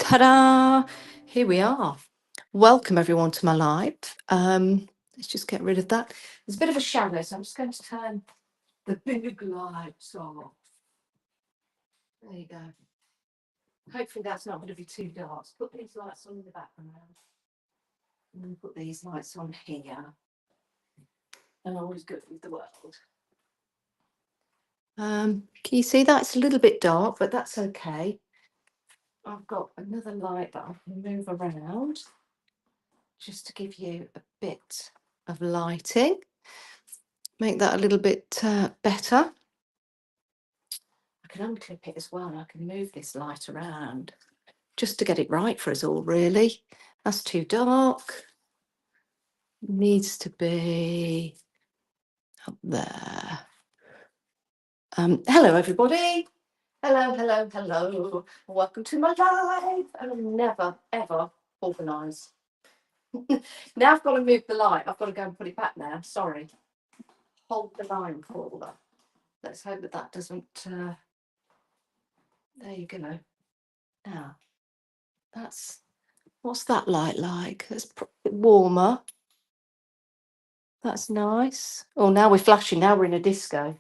Ta-da! Here we are. Welcome everyone to my live. Let's just get rid of that. There's a bit of a shadow, so I'm just going to turn the big lights off. There you go. Hopefully that's not going to be too dark. Put these lights on in the background. And then put these lights on here. And always good with the world. Can you see that? It's a little bit dark, but that's okay. I've got another light that I can move around just to give you a bit of lighting. Make that a little bit better. I can unclip it as well, and I can move this light around just to get it right for us all, really. That's too dark. Needs to be up there. Hello, everybody. Hello. Welcome to my live. I'm never, ever organised. Now I've got to move the light. I've got to go and put it back now. Sorry. Hold the line caller. Let's hope that doesn't... there you go. Now, what's that light like? That's warmer. That's nice. Oh, now we're flashing. Now we're in a disco.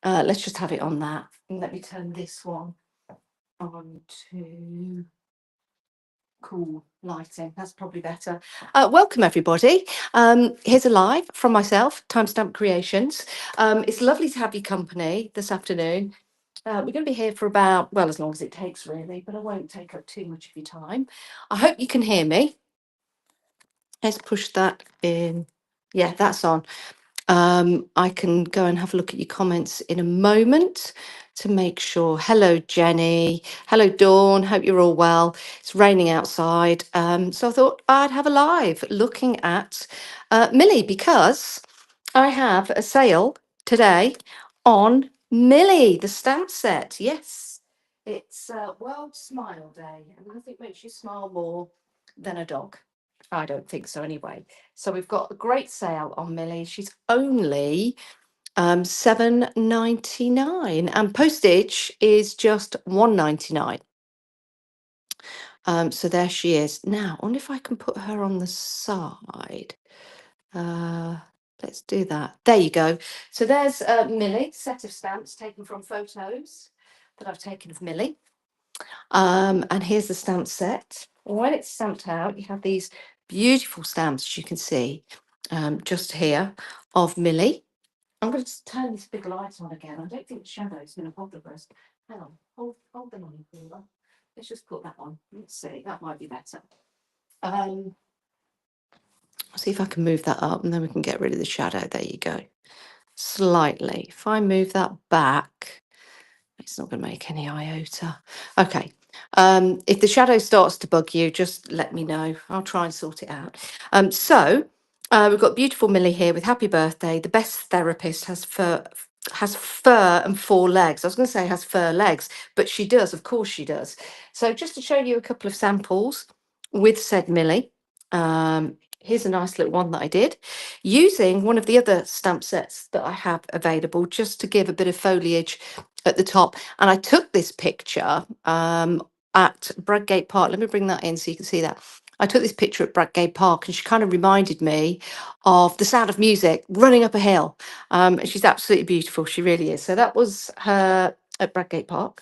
Let's just have it on that. And let me turn this one on to cool lighting. That's probably better. Welcome, everybody. Here's a live from myself, Timestamp Creations. It's lovely to have your company this afternoon. We're going to be here for about, well, as long as it takes, really, but I won't take up too much of your time. I hope you can hear me. Let's push that in. Yeah, that's on. I can go and have a look at your comments in a moment to make sure. Hello, Jenny. Hello, Dawn. Hope you're all well. It's raining outside. So I thought I'd have a live looking at Millie because I have a sale today on Millie, the stamp set. Yes, it's World Smile Day, and nothing makes you smile more than a dog. I don't think so anyway. So we've got a great sale on Millie. She's only $7.99 and postage is just $1.99. So there she is. Now, I wonder if I can put her on the side. Let's do that. There you go. So there's Millie, set of stamps taken from photos that I've taken of Millie. And here's the stamp set. When it's stamped out, you have these beautiful stamps, as you can see, just here of Millie. I'm going to turn this big light on again. I don't think the shadow is going to bother us. Hang on, hold the line cooler. Let's just put that on. Let's see, that might be better. I'll see if I can move that up and then we can get rid of the shadow. There you go. Slightly. If I move that back, it's not going to make any iota. Okay. If the shadow starts to bug you, just let me know. I'll try and sort it out. So we've got beautiful Millie here with happy birthday. The best therapist has fur and 4 legs. I was going to say has fur legs, but she does. Of course she does. So just to show you a couple of samples with said Millie. Here's a nice little one that I did using one of the other stamp sets that I have available just to give a bit of foliage at the top. And I took this picture at Bradgate Park. Let me bring that in so you can see that. I took this picture at Bradgate Park and she kind of reminded me of The Sound of Music running up a hill. And she's absolutely beautiful. She really is. So that was her at Bradgate Park.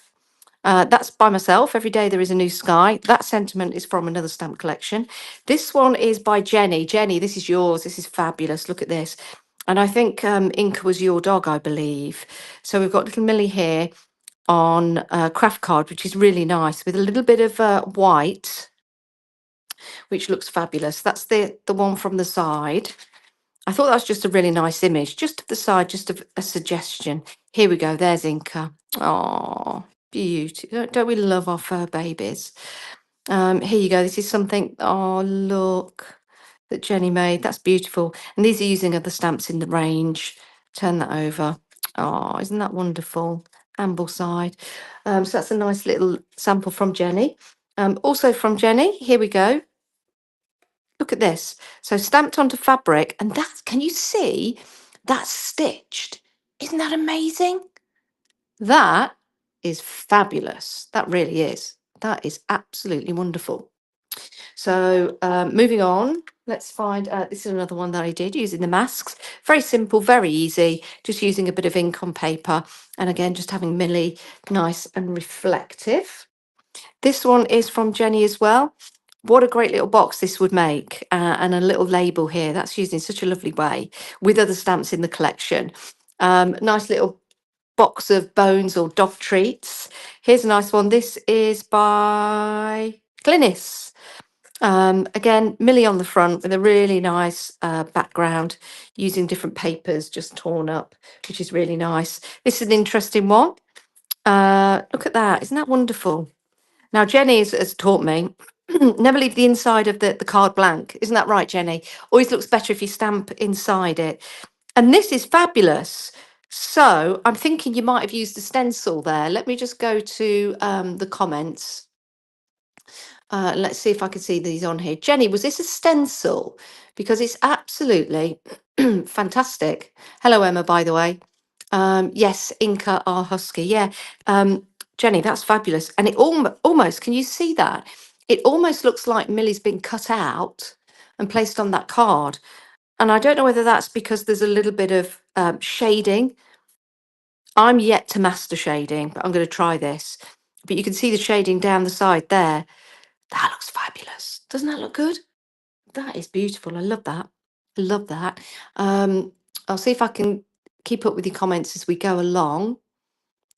That's by myself. Every day there is a new sky. That sentiment is from another stamp collection. This one is by Jenny. Jenny, this is yours. This is fabulous. Look at this. And I think Inca was your dog, I believe. So we've got little Millie here on craft card, which is really nice with a little bit of white, which looks fabulous. That's the one from the side. I thought that was just a really nice image, just to the side, just a suggestion. Here we go. There's Inca. Oh, beauty. Don't we love our fur babies? Here you go. This is something, oh, look, that Jenny made. That's beautiful. And these are using other stamps in the range. Turn that over. Oh, isn't that wonderful? Ambleside. So that's a nice little sample from Jenny. Also from Jenny, here we go. Look at this. So stamped onto fabric, and that's, can you see that's stitched? Isn't that amazing? That is fabulous. That really is. That is absolutely wonderful. So moving on, let's find, this is another one that I did using the masks. Very simple, very easy, just using a bit of ink on paper. And again, just having Millie nice and reflective. This one is from Jenny as well. What a great little box this would make, and a little label here. That's used in such a lovely way with other stamps in the collection. Nice little box of bones or dog treats. Here's a nice one. This is by Glynis. Again, Millie on the front with a really nice background using different papers just torn up, which is really nice. This is an interesting one. Look at that. Isn't that wonderful? Now, Jenny has taught me never leave the inside of the card blank. Isn't that right, Jenny? Always looks better if you stamp inside it. And this is fabulous. So I'm thinking you might have used a stencil there. Let me just go to the comments. Let's see if I can see these on here. Jenny, was this a stencil? Because it's absolutely fantastic. Hello, Emma, by the way. Yes, Inca R Husky. Yeah. Jenny, that's fabulous. And it almost, can you see that? It almost looks like Millie's been cut out and placed on that card. And I don't know whether that's because there's a little bit of shading. I'm yet to master shading, but I'm going to try this. But you can see the shading down the side there. That looks fabulous. Doesn't that look good? That is beautiful. I love that. I love that. I'll see if I can keep up with your comments as we go along.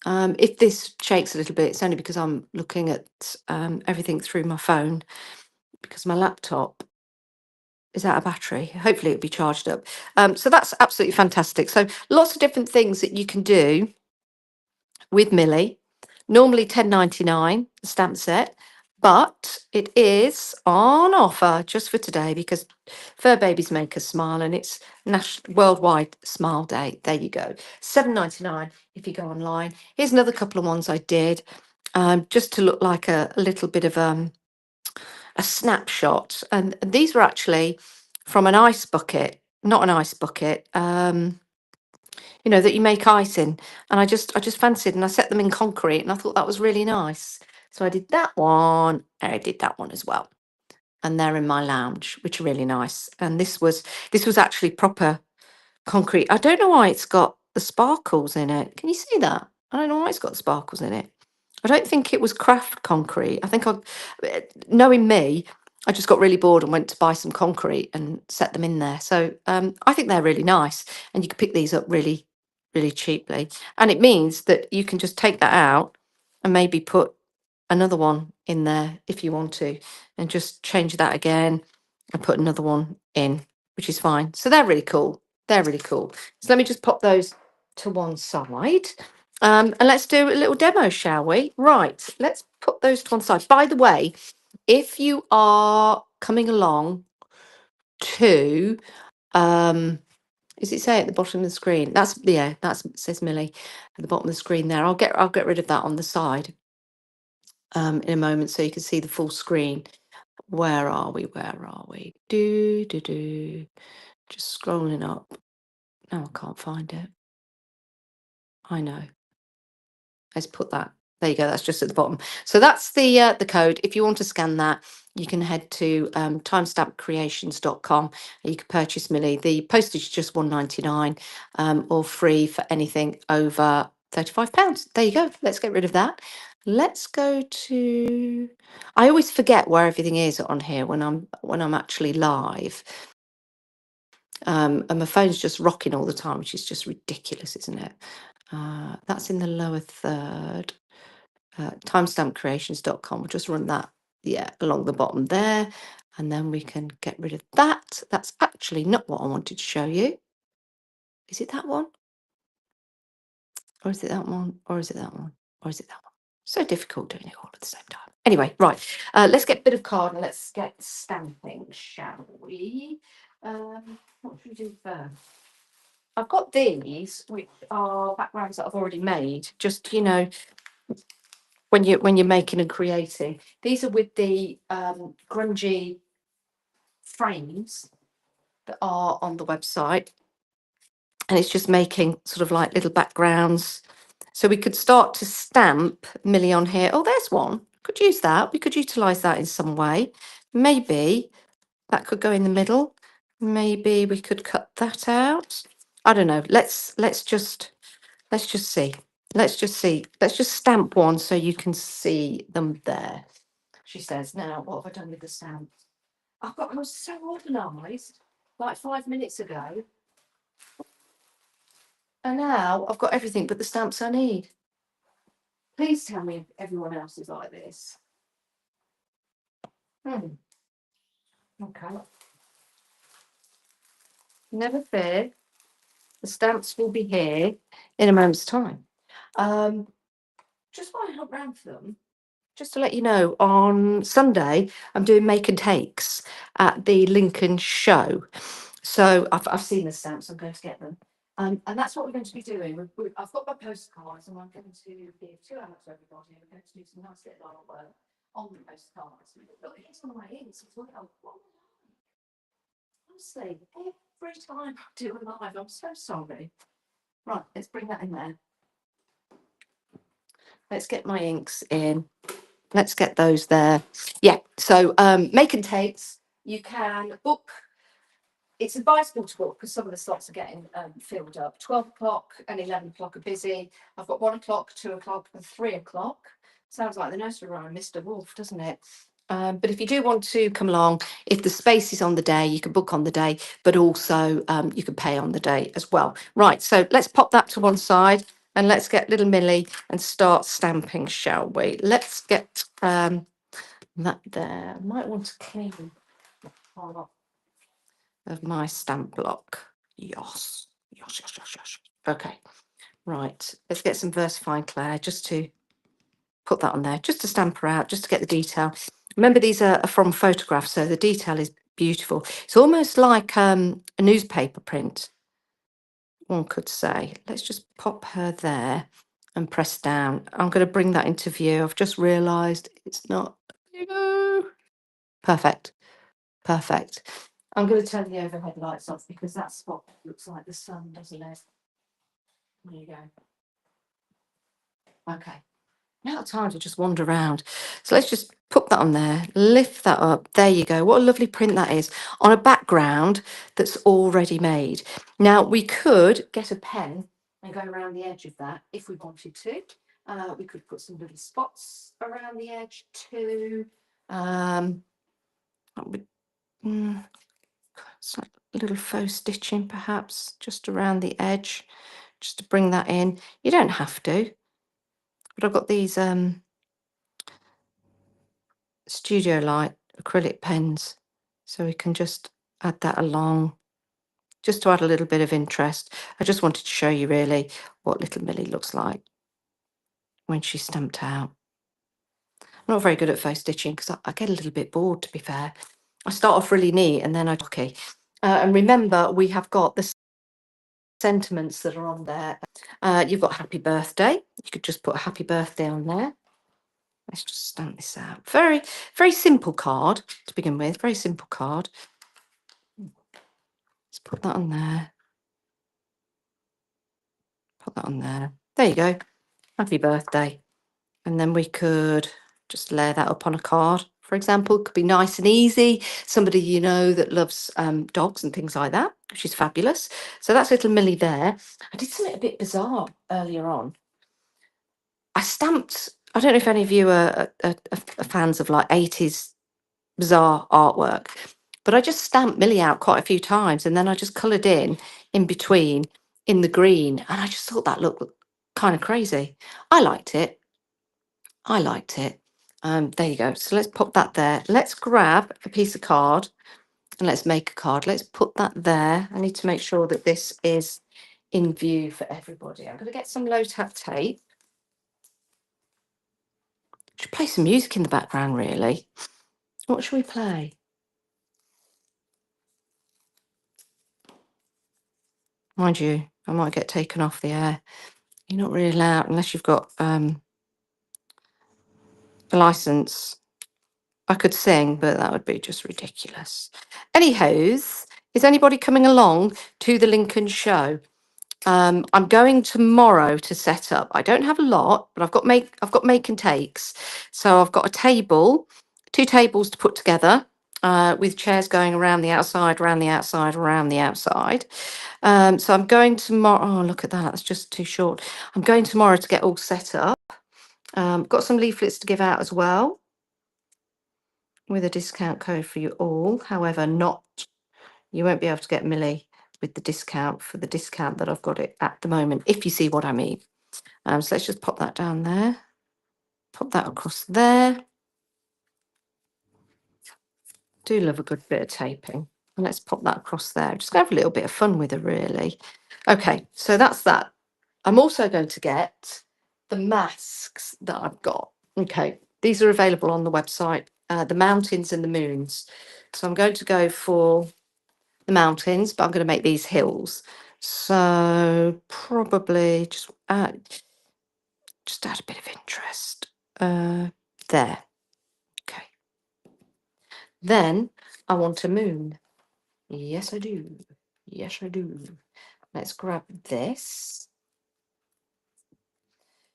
If this shakes a little bit, it's only because I'm looking at everything through my phone, because my laptop is out of battery. Hopefully it'll be charged up. So that's absolutely fantastic. So lots of different things that you can do with Millie. Normally £10.99 the stamp set, but it is on offer just for today because fur babies make us smile, and it's Worldwide Smile Day. There you go, £7.99 if you go online. Here's another couple of ones I did, just to look like a little bit of a snapshot. And these were actually from an ice bucket, not an ice bucket. You know, that you make ice in. And I just fancied, and I set them in concrete, and I thought that was really nice. So I did that one, and I did that one as well. And they're in my lounge, which are really nice. And this was actually proper concrete. I don't know why it's got the sparkles in it. Can you see that? I don't know why it's got sparkles in it. I don't think it was craft concrete. I think knowing me, I just got really bored and went to buy some concrete and set them in there. So I think they're really nice, and you can pick these up really, really cheaply. And it means that you can just take that out and maybe put another one in there if you want to, and just change that again and put another one in, which is fine. So they're really cool. They're really cool. So let me just pop those to one side. And let's do a little demo, shall we? Right, let's put those to one side. By the way, if you are coming along to, is it say at the bottom of the screen? That's it says Millie at the bottom of the screen there. I'll get rid of that on the side in a moment so you can see the full screen. Where are we? Just scrolling up. No, I can't find it. I know. Let's put that. There you go. That's just at the bottom. So that's the code. If you want to scan that, you can head to timestampcreations.com and you can purchase Millie. The postage is just £1.99 or free for anything over £35. There you go. Let's get rid of that. Let's go to. I always forget where everything is on here when I'm actually live. And my phone's just rocking all the time, which is just ridiculous, isn't it? That's in the lower third. Timestampcreations.com. We'll just run that, along the bottom there, and then we can get rid of that. That's actually not what I wanted to show you. Is it that one? Or is it that one? Or is it that one? Or is it that one? So difficult doing it all at the same time. Anyway, right. Let's get a bit of card and let's get stamping, shall we? What should we do first? I've got these, which are backgrounds that I've already made. Just, when you're making and creating. These are with the grungy frames that are on the website. And it's just making sort of like little backgrounds. So we could start to stamp Millie on here. Oh, there's one. Could use that. We could utilise that in some way. Maybe that could go in the middle. Maybe we could cut that out. I don't know. Let's just see. Let's just see. Let's just stamp one so you can see them there. She says, now what have I done with the stamps? I was so organised like 5 minutes ago. And now I've got everything but the stamps I need. Please tell me if everyone else is like this. Okay. Never fear. The stamps will be here in a moment's time. Just while I look round for them, just to let you know, on Sunday I'm doing make and takes at the Lincoln show. So I've seen the stamps. I'm going to get them. And that's what we're going to be doing. I've got my postcards, and I'm going to give 2 hours to everybody. We're going to do some nice little artwork on the postcards. Look, here's one of my inks as well. Honestly, every time I do a live, I'm so sorry. Right, let's bring that in there. Let's get my inks in. Let's get those there. Yeah, so make and takes. You can book. It's advisable to book because some of the slots are getting filled up. 12 o'clock and 11 o'clock are busy. I've got 1 o'clock, 2 o'clock, and 3 o'clock. Sounds like the nursery rhyme, Mr. Wolf, doesn't it? But if you do want to come along, if the space is on the day, you can book on the day, but also you can pay on the day as well. Right, so let's pop that to one side and let's get little Millie and start stamping, shall we? Let's get that there. I might want to clean part of my stamp block. Yes. Okay, right. Let's get some VersaFine Claire just to put that on there, just to stamp her out, just to get the detail. Remember, these are from photographs, so the detail is beautiful. It's almost like a newspaper print, one could say. Let's just pop her there and press down. I'm going to bring that into view. I've just realised it's not. Perfect. Perfect. I'm going to turn the overhead lights off because that spot looks like the sun, doesn't it? There you go. Okay. Now time to just wander around. So let's just put that on there, lift that up. There you go. What a lovely print that is on a background that's already made. Now we could get a pen and go around the edge of that if we wanted to. We could put some little spots around the edge too. That would, it's like a little faux stitching perhaps just around the edge, just to bring that in. You don't have to, but I've got these Studio Light acrylic pens, so we can just add that along, just to add a little bit of interest. I just wanted to show you really what little Millie looks like when she's stamped out. I'm not very good at faux stitching because I get a little bit bored, to be fair. I start off really neat and then okay. And remember, we have got the sentiments that are on there. You've got happy birthday. You could just put a happy birthday on there. Let's just stamp this out. Very, very simple card to begin with. Very simple card. Let's put that on there. Put that on there. There you go. Happy birthday. And then we could just layer that up on a card, for example. It could be nice and easy. Somebody you know that loves dogs and things like that, which is fabulous. So that's little Millie there. I did something a bit bizarre earlier on. I stamped, I don't know if any of you are fans of like 80s bizarre artwork, but I just stamped Millie out quite a few times and then I just coloured in between in the green, and I just thought that looked kind of crazy. I liked it. I liked it. There you go. So let's pop that there. Let's grab a piece of card and let's make a card. Let's put that there. I need to make sure that this is in view for everybody. I'm going to get some low tap tape. Should play some music in the background, really. What should we play? Mind you, I might get taken off the air. You're not really allowed unless you've got a license. I could sing, but that would be just ridiculous. Anyhows, is anybody coming along to the Lincoln show? I'm going tomorrow to set up. I don't have a lot, but I've got make and takes. So I've got a table, 2 tables to put together, with chairs going around the outside, around the outside, around the outside. So I'm going tomorrow. Oh, look at that. That's just too short. I'm going tomorrow to get all set up. Got some leaflets to give out as well with a discount code for you all. However, you won't be able to get Millie with the discount for the discount that I've got it at the moment, if you see what I mean. So let's just pop that down there, pop that across there. Do love a good bit of taping. And let's pop that across there. Just gonna have a little bit of fun with her, really. Okay, so that's that. I'm also going to get the masks that I've got. Okay, these are available on the website, the mountains and the moons. So I'm going to go for the mountains, but I'm going to make these hills. So probably just add a bit of interest there. Okay. Then I want a moon. Yes, I do. Yes, I do. Let's grab this.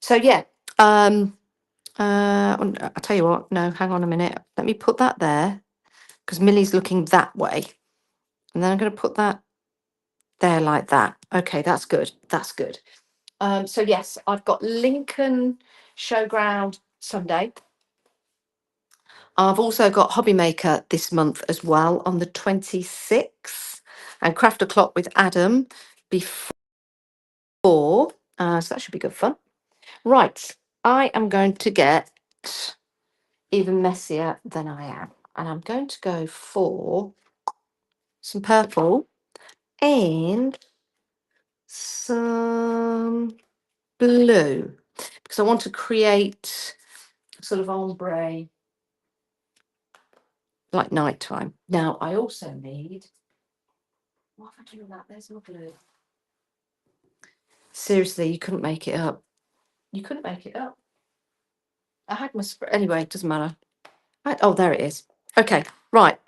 So yeah, I'll tell you what. No, hang on a minute. Let me put that there because Millie's looking that way, and then I'm going to put that there like that. Okay, that's good. That's good. So yes, I've got Lincoln Showground Sunday. I've also got Hobby Maker this month as well on the 26th, and Craft O'Clock with Adam before. So that should be good fun. Right, I am going to get even messier than I am, and I'm going to go for some purple and some blue because I want to create sort of ombre like nighttime. Now I also need, what have I done with that? There's my blue. Seriously, you couldn't make it up. You couldn't make it up. I had my anyway, it doesn't matter. Oh, there it is. Okay, right.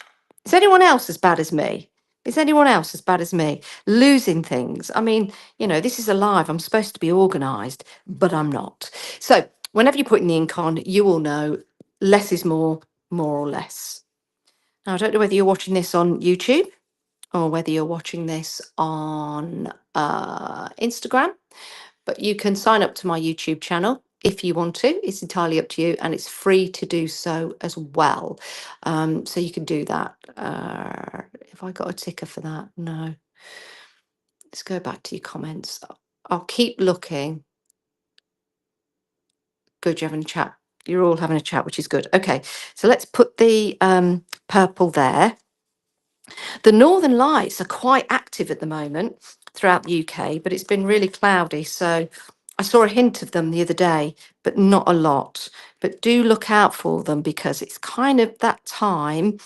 Is anyone else as bad as me? Is anyone else as bad as me? Losing things. I mean, this is a live. I'm supposed to be organised, but I'm not. So whenever you're putting the ink on, you will know less is more or less. Now, I don't know whether you're watching this on YouTube or whether you're watching this on Instagram, but you can sign up to my YouTube channel if you want to. It's entirely up to you, and it's free to do so as well. So you can do that. Have I got a ticker for that? No. Let's go back to your comments. I'll keep looking. Good, you're having a chat. You're all having a chat, which is good. Okay, so let's put the purple there. The Northern Lights are quite active at the moment throughout the UK, but it's been really cloudy. So I saw a hint of them the other day, but not a lot. But do look out for them because it's kind of that time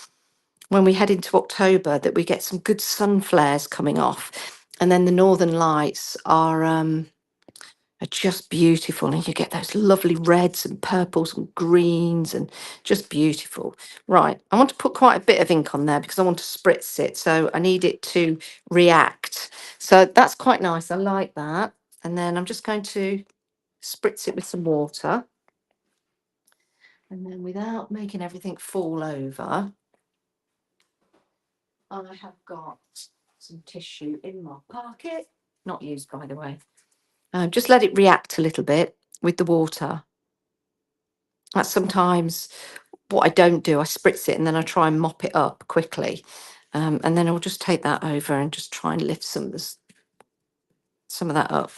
when we head into October that we get some good sun flares coming off. And then the Northern Lights are just beautiful, and you get those lovely reds and purples and greens and just beautiful. Right, I want to put quite a bit of ink on there because I want to spritz it, so I need it to react. So that's quite nice. I like that. And then I'm just going to spritz it with some water, and then without making everything fall over, I have got some tissue in my pocket, not used by the way. Just let it react a little bit with the water. That's sometimes what I don't do. I spritz it and then I try and mop it up quickly. And then I'll just take that over and just try and lift some of that up,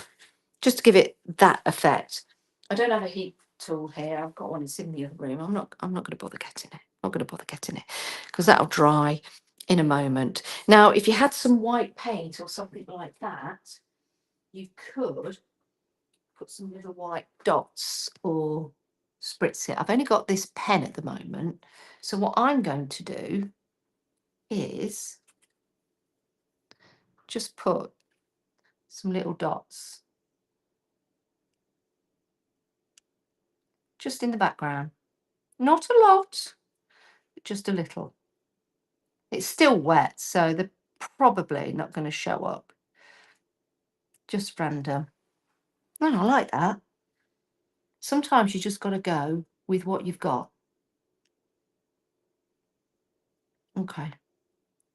just to give it that effect. I don't have a heat tool here. I've got one. It's in the other room. I'm not going to bother getting it. Not going to bother getting it because that'll dry in a moment. Now, if you had some white paint or something like that, you could put some little white dots or spritz it. I've only got this pen at the moment. So what I'm going to do is just put some little dots just in the background. Not a lot, but just a little. It's still wet, so they're probably not going to show up. Just random. Oh, I like that. Sometimes you just got to go with what you've got. Okay.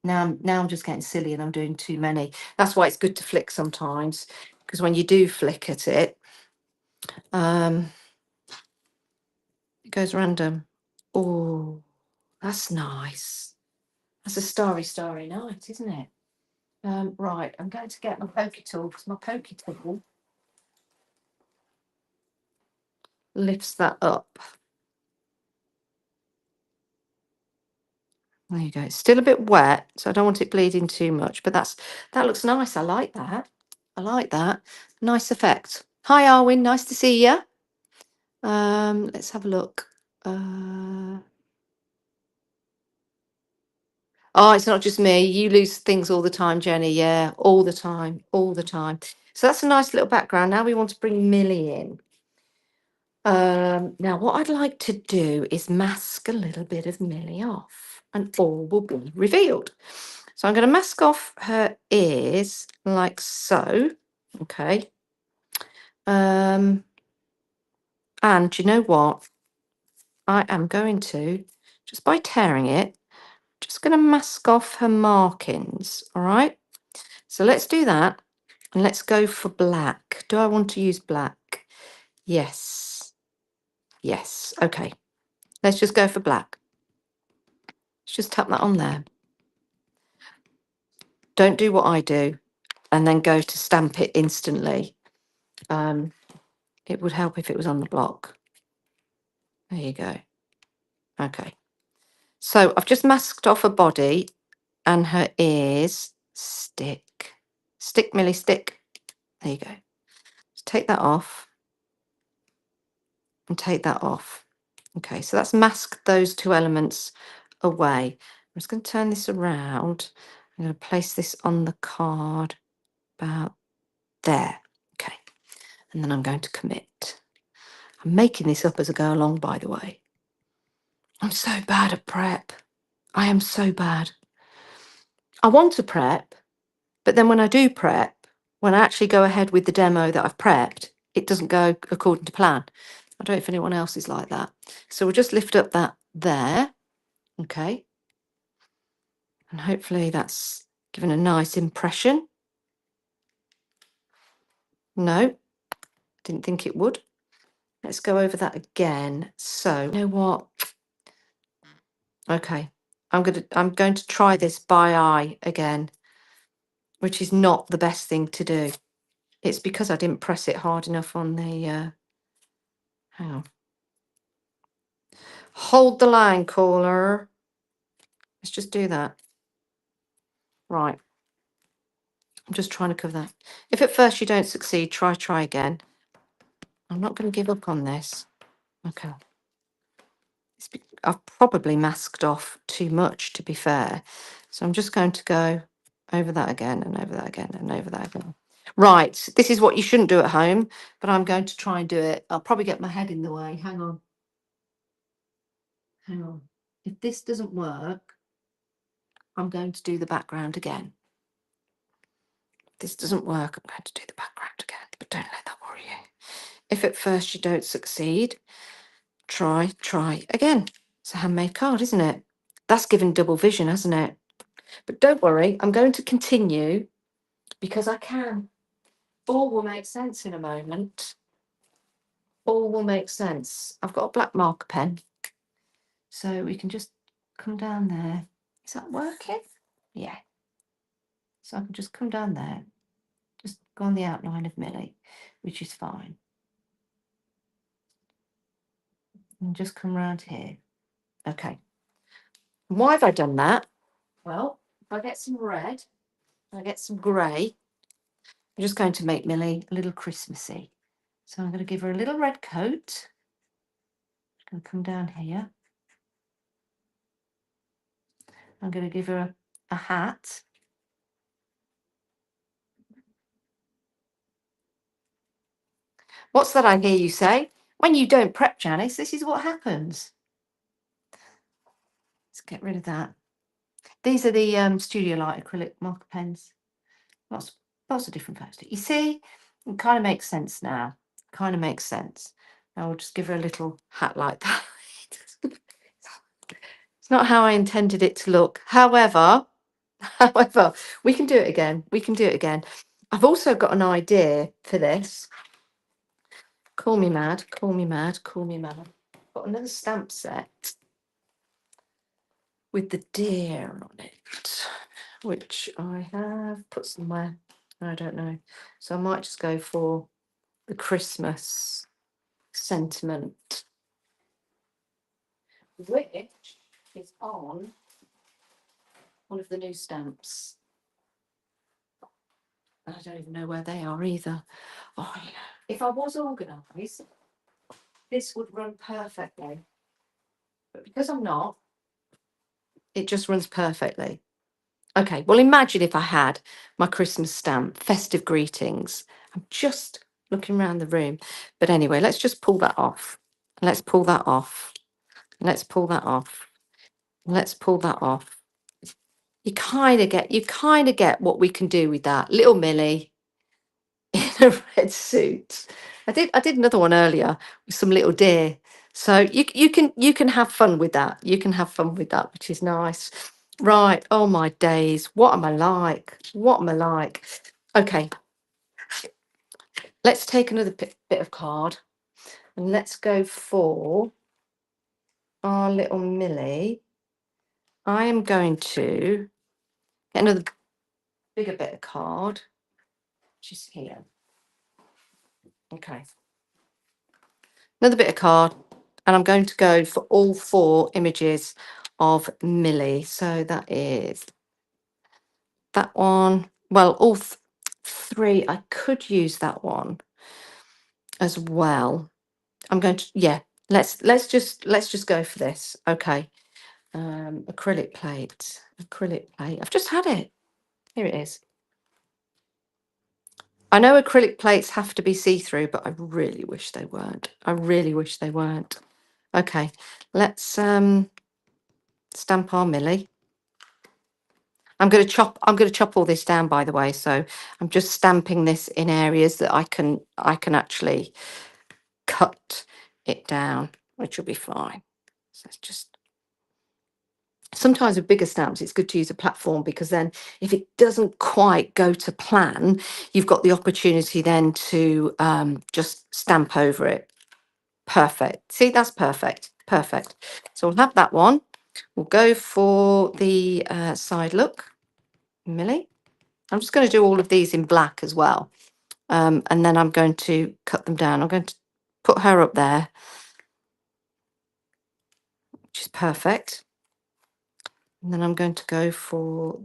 Now I'm just getting silly and I'm doing too many. That's why it's good to flick sometimes, because when you do flick at it, it goes random. Oh, that's nice. That's a starry night, isn't it? Right, I'm going to get my pokey tool because my pokey tool lifts that up. There you go. It's still a bit wet, so I don't want it bleeding too much, but that looks nice. I like that. I like that. Nice effect. Hi, Arwin. Nice to see you. Let's have a look. Oh, it's not just me. You lose things all the time, Jenny. Yeah, all the time, all the time. So that's a nice little background. Now we want to bring Millie in. Now what I'd like to do is mask a little bit of Millie off, and all will be revealed. So I'm going to mask off her ears like so. Okay. And you know what? I am going to, just by tearing it, just going to mask off her markings. All right. So let's do that. And let's go for black. Do I want to use black? Yes. Yes. Okay. Let's just go for black. Let's just tap that on there. Don't do what I do and then go to stamp it instantly. It would help if it was on the block. There you go. Okay. So I've just masked off her body and her ears. Stick. Stick, Millie, stick. There you go. Just take that off and take that off. Okay, so that's masked those two elements away. I'm just going to turn this around. I'm going to place this on the card about there. Okay, and then I'm going to commit. I'm making this up as I go along, by the way. I'm so bad at prep. I am so bad. I want to prep, but then when I do prep, when I actually go ahead with the demo that I've prepped, it doesn't go according to plan. I don't know if anyone else is like that. So we'll just lift up that there. Okay. And hopefully that's given a nice impression. No, didn't think it would. Let's go over that again. So, you know what? Okay. I'm going to try this by eye again, which is not the best thing to do. It's because I didn't press it hard enough on the hang on. Hold the line, caller. Let's just do that. Right. I'm just trying to cover that. If at first you don't succeed, try again. I'm not going to give up on this. Okay. I've probably masked off too much, to be fair. So I'm just going to go over that again and over that again and over that again. Right. This is what you shouldn't do at home, but I'm going to try and do it. I'll probably get my head in the way. Hang on. Hang on. If this doesn't work, I'm going to do the background again. If this doesn't work, I'm going to do the background again, but don't let that worry you. If at first you don't succeed, try again. It's a handmade card, isn't it? That's given double vision, hasn't it? But don't worry, I'm going to continue because I can. All will make sense in a moment. All will make sense. I've got a black marker pen, so we can just come down there. Is that working? Yeah. So I can just come down there, just go on the outline of Millie, which is fine. And just come around here. Okay. Why have I done that? Well, if I get some red, I get some grey, I'm just going to make Millie a little Christmassy. So I'm going to give her a little red coat. I'm going to come down here. I'm going to give her a hat. What's that I hear you say? When you don't prep, Janice, this is what happens. Let's get rid of that. These are the Studio Light acrylic marker pens. Lots of different photos. You see, it kind of makes sense now. Kind of makes sense. Now we'll just give her a little hat like that. It's not how I intended it to look. However, however, we can do it again. We can do it again. I've also got an idea for this. Call me mad, call me mad, call me mad. Got another stamp set with the deer on it, which I have put somewhere. I don't know. So I might just go for the Christmas sentiment, which is on one of the new stamps. I don't even know where they are either. Oh, yeah. If I was organised, this would run perfectly. But because I'm not, it just runs perfectly. Okay, well, imagine if I had my Christmas stamp, festive greetings. I'm just looking around the room. But anyway, let's just pull that off. Let's pull that off. Let's pull that off. Let's pull that off. You kind of get what we can do with that. Little Millie in a red suit. I did another one earlier with some little deer. So you can have fun with that. You can have fun with that, which is nice. Right. Oh my days. What am I like? What am I like? Okay. Let's take another bit of card and let's go for our little Millie. I am going to get another bigger bit of card, which is here. Okay. Another bit of card, and I'm going to go for all 4 images of Millie. So that is that one. Well, all 3. I could use that one as well. I'm going to, yeah. Let's just go for this. Okay. Acrylic plate. Acrylic plate. I've just had it. Here it is. I know acrylic plates have to be see-through, but I really wish they weren't. I really wish they weren't. Okay, let's stamp our Millie. I'm going to chop all this down, by the way. So I'm just stamping this in areas that I can actually cut it down, which will be fine. So it's just, sometimes with bigger stamps, it's good to use a platform, because then if it doesn't quite go to plan, you've got the opportunity then to just stamp over it. Perfect. See, that's perfect. Perfect. So we'll have that one. We'll go for the side look, Millie. I'm just going to do all of these in black as well. And then I'm going to cut them down. I'm going to put her up there, which is perfect. And then I'm going to go for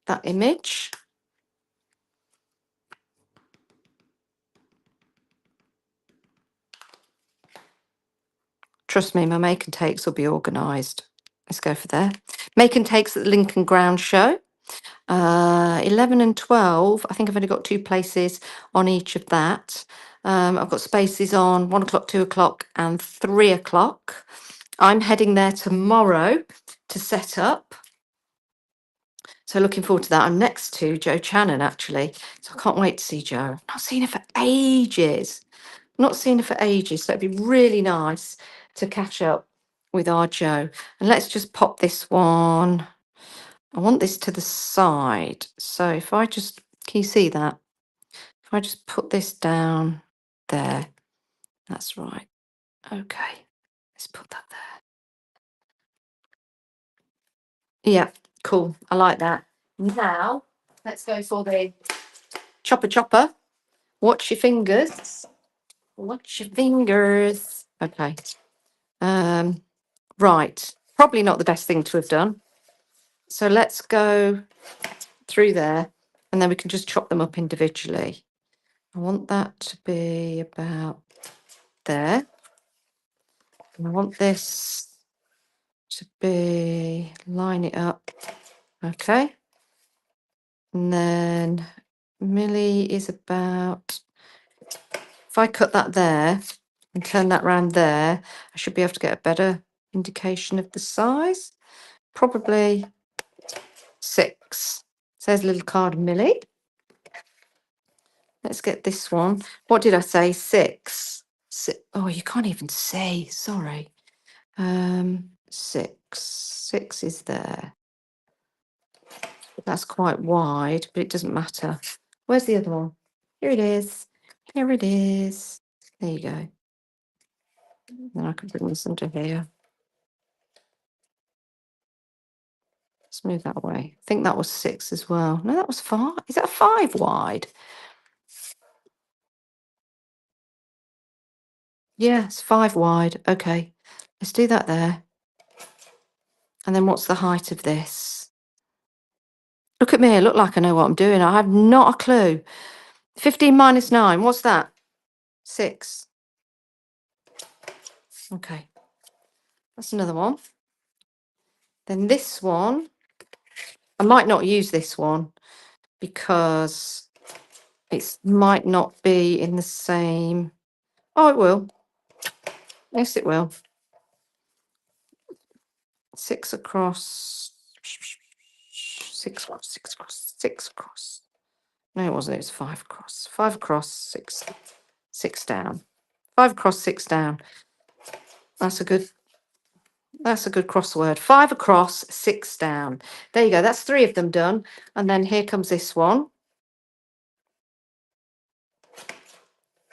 that image. Trust me, my make and takes will be organised. Let's go for there. Make and takes at the Lincoln Ground Show. 11 and 12, I think I've only got 2 places on each of that. I've got spaces on 1 o'clock, 2 o'clock and 3 o'clock. I'm heading there tomorrow to set up. So looking forward to that. I'm next to Jo Channon, actually. So I can't wait to see Jo. I've not seen her for ages. Not seen her for ages. So it'd be really nice to catch up with our Jo. And let's just pop this one. I want this to the side. So if I just, can you see that? If I just put this down there, that's right. Okay, let's put that there. Yeah, cool. I like that. Now, let's go for the chopper. Watch your fingers. Watch your fingers. Okay. Right. Probably not the best thing to have done. So let's go through there, and then we can just chop them up individually. I want that to be about there. And I want this to be, line it up. Okay. And then Millie is about, if I cut that there and turn that round there, I should be able to get a better indication of the size. Probably 6. Says little card Millie. Let's get this one. What did I say? 6. Oh, you can't even see. Sorry. 6. 6 is there. That's quite wide, but it doesn't matter. Where's the other one? Here it is. Here it is. There you go. Then I can bring this under here. Let's move that away. I think that was 6 as well. No, that was 5. Is that 5 wide? Yeah, it's 5 wide. Okay. Let's do that there. And then what's the height of this? Look at me. I look like I know what I'm doing. I have not a clue. 15 minus 9. What's that? 6. Okay. That's another one. Then this one, I might not use this one because it might not be in the same. Oh, it will. Yes, it will. 6 across. 6 across, 6 across, 6 across. No, it wasn't. It was 5 across. 5 across, 6. 6 down. 5 across, 6 down. That's a good crossword. 5 across, 6 down. There you go. That's 3 of them done. And then here comes this one.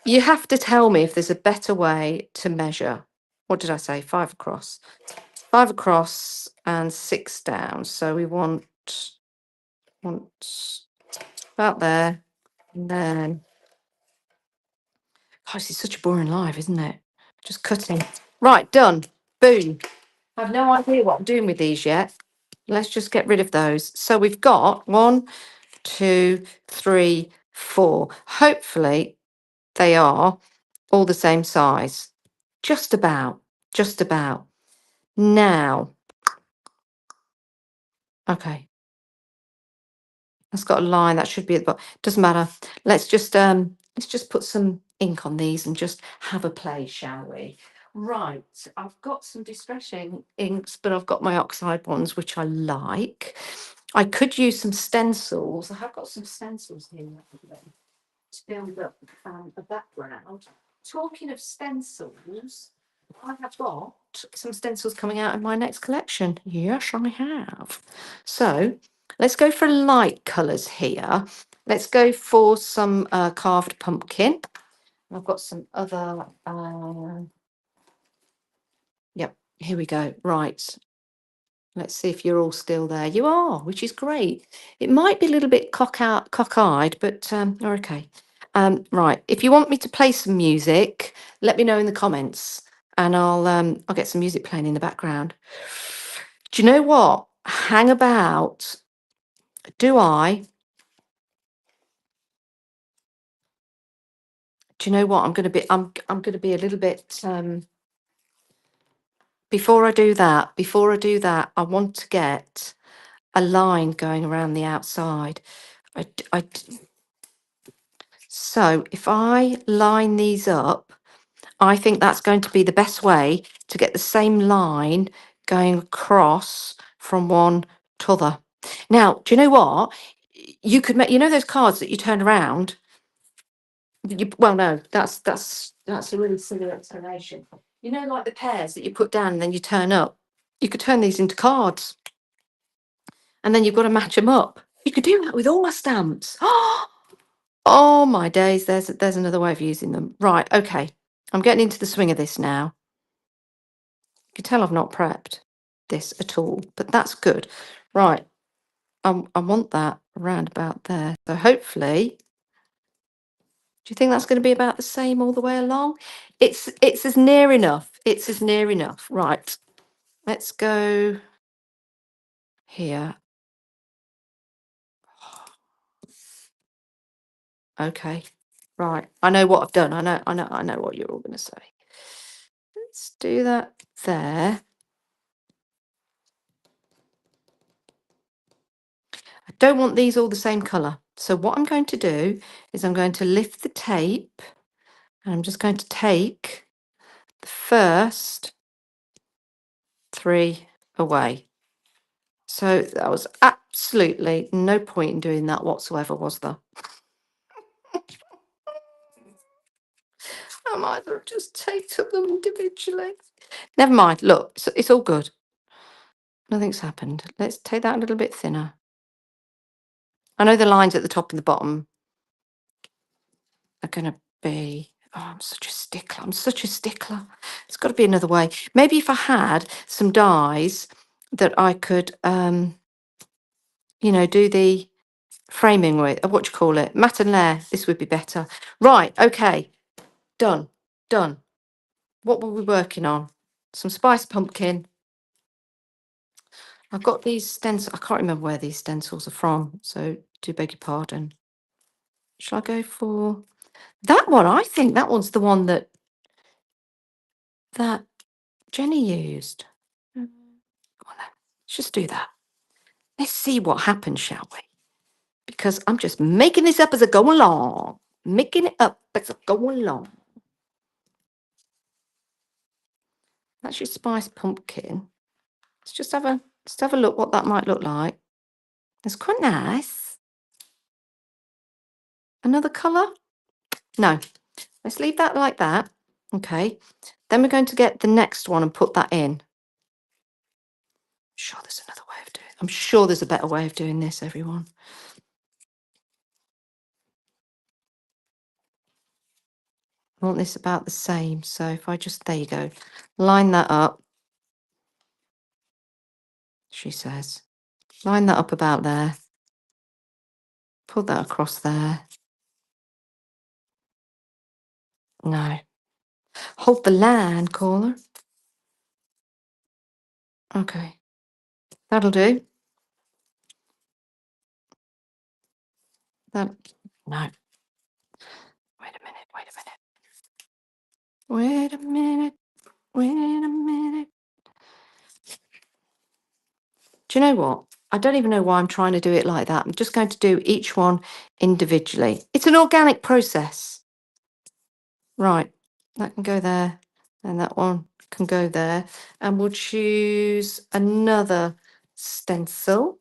You have to tell me if there's a better way to measure. What did I say? 5 across. 5 across and 6 down. So we want about there. And then, gosh, it's such a boring life, isn't it? Just cutting. Right, done. Boom. I have no idea what I'm doing with these yet. Let's just get rid of those. So we've got 1, 2, 3, 4. Hopefully they are all the same size. Just about. Just about. Now, okay. That's got a line that should be at the bottom. Doesn't matter. Let's just put some ink on these and just have a play, shall we? Right. I've got some distressing inks, but I've got my oxide ones, which I like. I could use some stencils. I have got some stencils here to build up a background. Talking of stencils, I have got some stencils coming out in my next collection. Yes, I have. So let's go for light colours here. Let's go for some carved pumpkin. I've got some other. Yep, here we go. Right. Let's see if you're all still there. You are, which is great. It might be a little bit cockeyed, but you're okay. Right. If you want me to play some music, let me know in the comments, and I'll get some music playing in the background. Do you know what? Hang about. Do I? Do you know what? I'm going to be a little bit. Before I do that, I want to get a line going around the outside. So if I line these up, I think that's going to be the best way to get the same line going across from one to other. Now, do you know what? You could make, those cards that you turn around. Well, no, that's a really silly explanation. Like the pairs that you put down and then you turn up. You could turn these into cards, and then you've got to match them up. You could do that with all my stamps. Oh my days! There's another way of using them. Right, okay. I'm getting into the swing of this now. You can tell I've not prepped this at all, but that's good. Right, I want that around about there. So hopefully, do you think that's going to be about the same all the way along? It's as near enough. It's as near enough. Right, let's go here. Okay, right. I know what I've done. I know what you're all going to say. Let's do that there. I don't want these all the same colour. So what I'm going to do is I'm going to lift the tape and I'm just going to take the first 3 away. So that was absolutely no point in doing that whatsoever, was there? I might as well just take them individually. Never mind. Look, it's all good. Nothing's happened. Let's take that a little bit thinner. I know the lines at the top and the bottom are going to be... Oh, I'm such a stickler. I'm such a stickler. It's got to be another way. Maybe if I had some dies that I could, you know, do the framing with, what do you call it? Matte and layer. This would be better. Right. Okay. Done. Done. What were we working on? Some spiced pumpkin. I've got these stencils. I can't remember where these stencils are from, so do beg your pardon. Shall I go for that one? I think that one's the one that Jenny used. Go on then. Let's just do that. Let's see what happens, shall we? Because I'm just making this up as I go along. Making it up as I go along. That's your spiced pumpkin. Let's have a look what that might look like. It's quite nice. Another colour? No. Let's leave that like that. Okay. Then we're going to get the next one and put that in. I'm sure there's another way of doing it. I'm sure there's a better way of doing this, everyone. I want this about the same. So if I just, there you go, line that up. She says, line that up about there. Put that across there. No. Hold the line, caller. Okay. That'll do. That, no. Wait a minute. Wait a minute. Wait a minute. Wait a minute. Do you know what? I don't even know why I'm trying to do it like that. I'm just going to do each one individually. It's an organic process. Right. That can go there. And that one can go there. And we'll choose another stencil.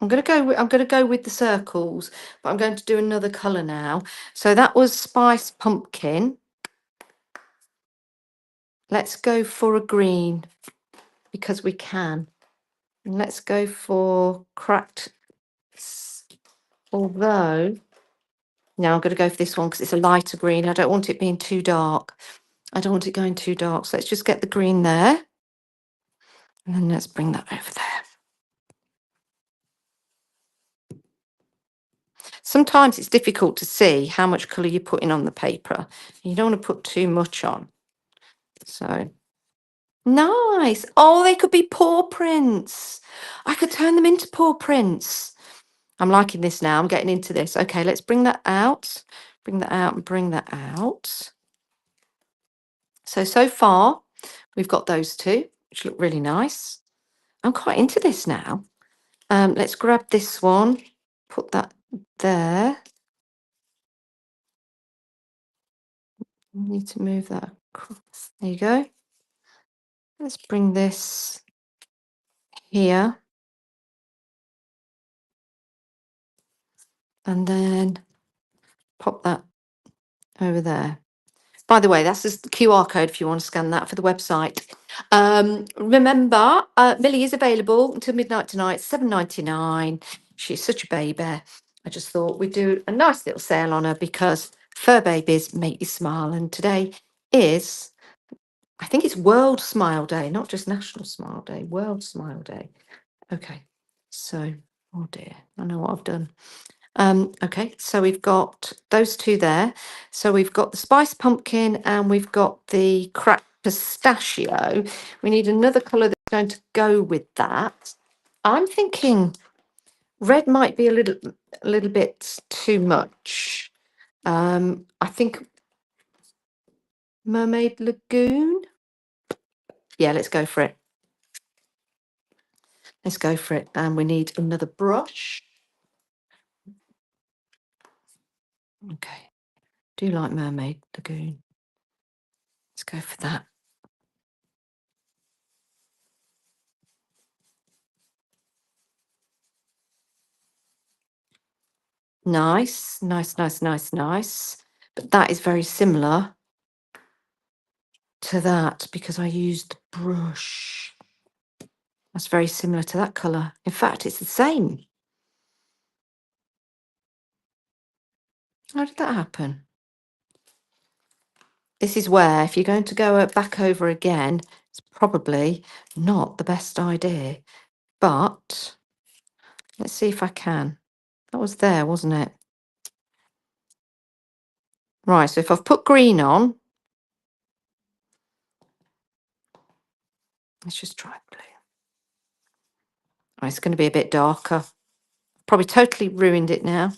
I'm going to go with the circles, but I'm going to do another colour now. So that was spiced pumpkin. Let's go for a green because we can. And let's go for cracked. Although, no, I'm going to go for this one because it's a lighter green. I don't want it being too dark. I don't want it going too dark. So let's just get the green there. And then let's bring that over there. Sometimes it's difficult to see how much colour you're putting on the paper. You don't want to put too much on. So, nice. Oh, they could be paw prints. I could turn them into paw prints. I'm liking this now. I'm getting into this. Okay, let's bring that out. Bring that out and bring that out. So far, we've got those two, which look really nice. I'm quite into this now. Let's grab this one, put that there. Need to move that across. There you go. Let's bring this here. And then pop that over there. By the way, that's just the QR code if you want to scan that for the website. Remember, Millie is available until midnight tonight, £7.99. She's such a baby. I just thought we'd do a nice little sale on her because fur babies make you smile. And today is, I think it's World Smile Day, not just National Smile Day, World Smile Day. Okay, so, oh dear, I know what I've done. Okay, so we've got those two there. So we've got the spiced pumpkin and we've got the cracked pistachio. We need another colour that's going to go with that. I'm thinking red might be a little bit too much. I think Mermaid Lagoon. Yeah, let's go for it. Let's go for it. And we need another brush. Okay. Do like Mermaid Lagoon. Let's go for that. Nice, nice, nice, nice, nice. But that is very similar to that because I used the brush. That's very similar to that colour. In fact, it's the same. How did that happen? This is where, if you're going to go back over again, it's probably not the best idea. But let's see if I can. That was there, wasn't it? Right, so if I've put green on, let's just try blue. Oh, it's going to be a bit darker. Probably totally ruined it now.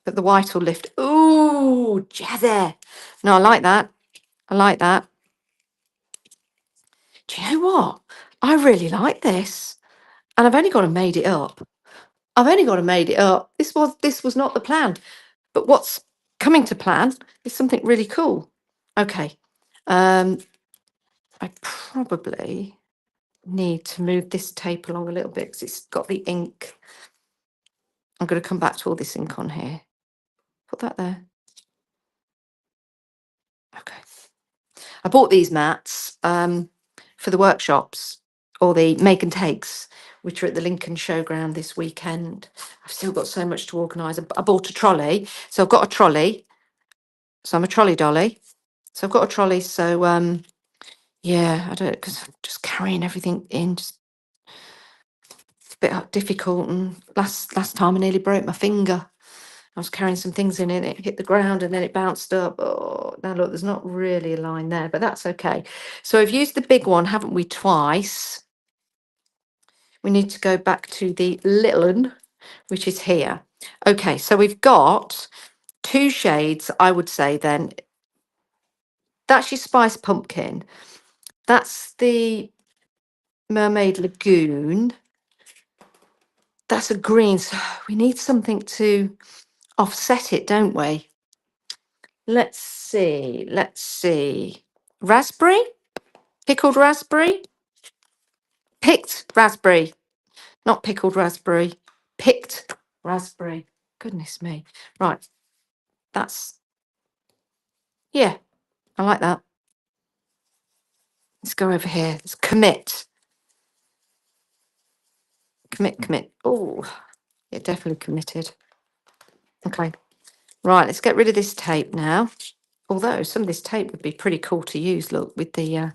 But the white will lift. Ooh, jazzy. No, I like that. I like that. Do you know what? I really like this. And I've only got to made it up. I've only got to made it up. This was not the plan. But what's coming to plan is something really cool. Okay. I probably need to move this tape along a little bit because it's got the ink. I'm going to come back to all this ink on here. Put that there. Okay. I bought these mats for the workshops or the make and takes, which are at the Lincoln Showground this weekend. I've still got so much to organise. I bought a trolley. So I've got a trolley. So I'm a trolley dolly. So I've got a trolley. So yeah, I don't, because I'm just carrying everything in, just a bit difficult. And last time I nearly broke my finger. I was carrying some things in it, it hit the ground and then it bounced up. Oh, now look, there's not really a line there, but that's okay. So I've used the big one, haven't we, twice? We need to go back to the little one, which is here. Okay, so we've got two shades, I would say then. That's your Spice Pumpkin. That's the Mermaid Lagoon. That's a green, so we need something to offset it, don't we? Let's see. Raspberry? Pickled raspberry? Picked raspberry. Not pickled raspberry. Picked raspberry. Goodness me. Right. That's, yeah, I like that. Let's go over here. Let's commit. Commit. Oh, yeah, definitely committed. Okay. Right, let's get rid of this tape now. Although some of this tape would be pretty cool to use, look, with the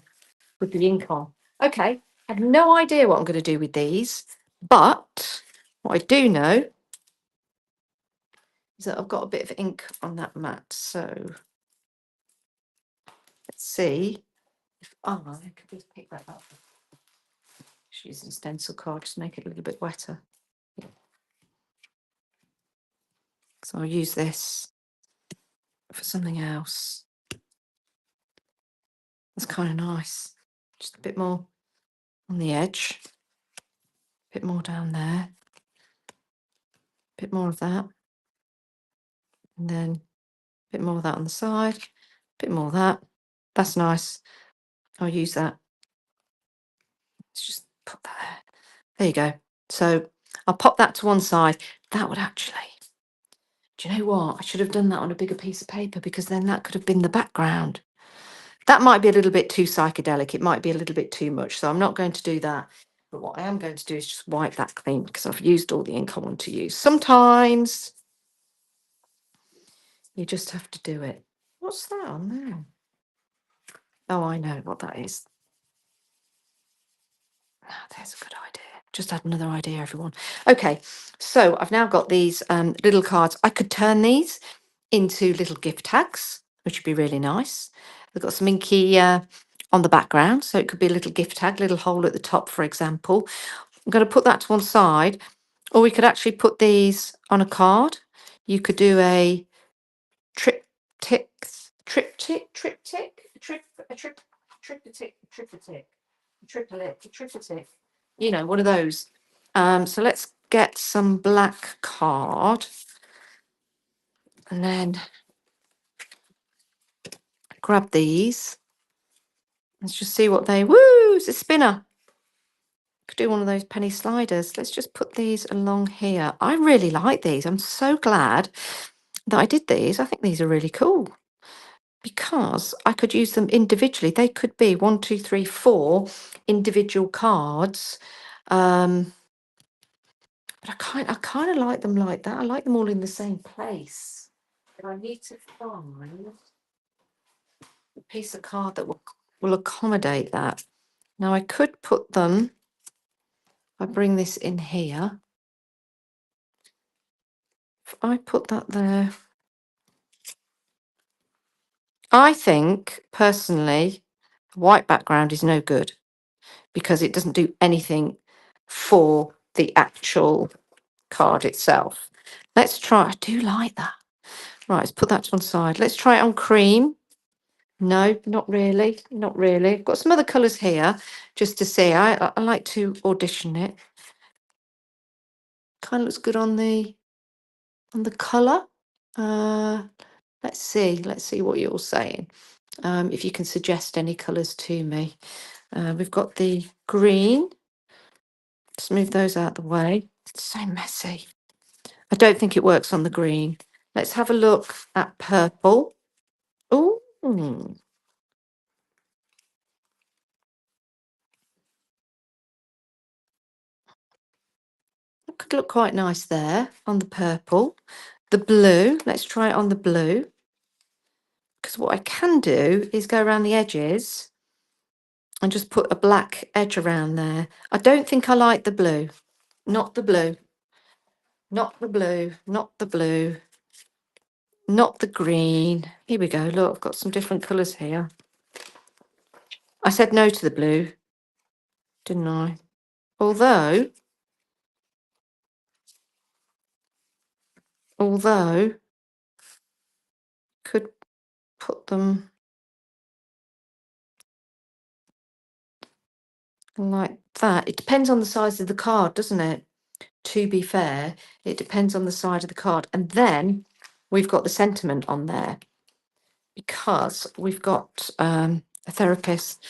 ink on. Okay, I have no idea what I'm going to do with these, but what I do know is that I've got a bit of ink on that mat. So let's see if I can just pick that up. Just use a stencil card, just make it a little bit wetter. So I'll use this for something else. That's kind of nice. Just a bit more on the edge, a bit more down there, a bit more of that, and then a bit more of that on the side, a bit more of that. That's nice. I'll use that. Let's just put that there. There you go. So I'll pop that to one side. That would actually, do you know what? I should have done that on a bigger piece of paper because then that could have been the background. That might be a little bit too psychedelic. It might be a little bit too much. So I'm not going to do that. But what I am going to do is just wipe that clean because I've used all the ink I want to use. Sometimes you just have to do it. What's that on there? Oh, I know what that is. Oh, there's a good idea. Just had another idea, everyone. Okay, so I've now got these little cards. I could turn these into little gift tags, which would be really nice. They've got some inky on the background, so it could be a little gift tag, little hole at the top, for example. I'm going to put that to one side, or we could actually put these on a card. You could do a triptych, triptych. You know, one of those. So let's get some black card and then grab these. Let's just see what they, woo, it's a spinner. Could do one of those penny sliders. Let's just put these along here. I really like these. I'm so glad that I did these. I think these are really cool because I could use them individually. They could be 1, 2, 3, 4 individual cards. But I kind of like them like that. I like them all in the same place. But I need to find a piece of card that will accommodate that. Now I could put them, I bring this in here. If I put that there, I think personally, white background is no good because it doesn't do anything for the actual card itself. Let's try, I do like that. Right, let's put that to one side. Let's try it on cream. No, not really. Not really. I've got some other colours here just to see. I like to audition it. Kind of looks good on the colour. Let's see. Let's see what you're saying. If you can suggest any colours to me. We've got the green. Just move those out the way. It's so messy. I don't think it works on the green. Let's have a look at purple. Oh, that could look quite nice there on the purple. The blue, let's try it on the blue. Because what I can do is go around the edges and just put a black edge around there. I don't think I like the blue. Not the blue. Not the blue. Not the blue. Not the green. Here we go. Look, I've got some different colours here. I said no to the blue, didn't I? Although could put them like that. It depends on the size of the card, doesn't it? To be fair, it depends on the side of the card. And then we've got the sentiment on there because we've got a therapist.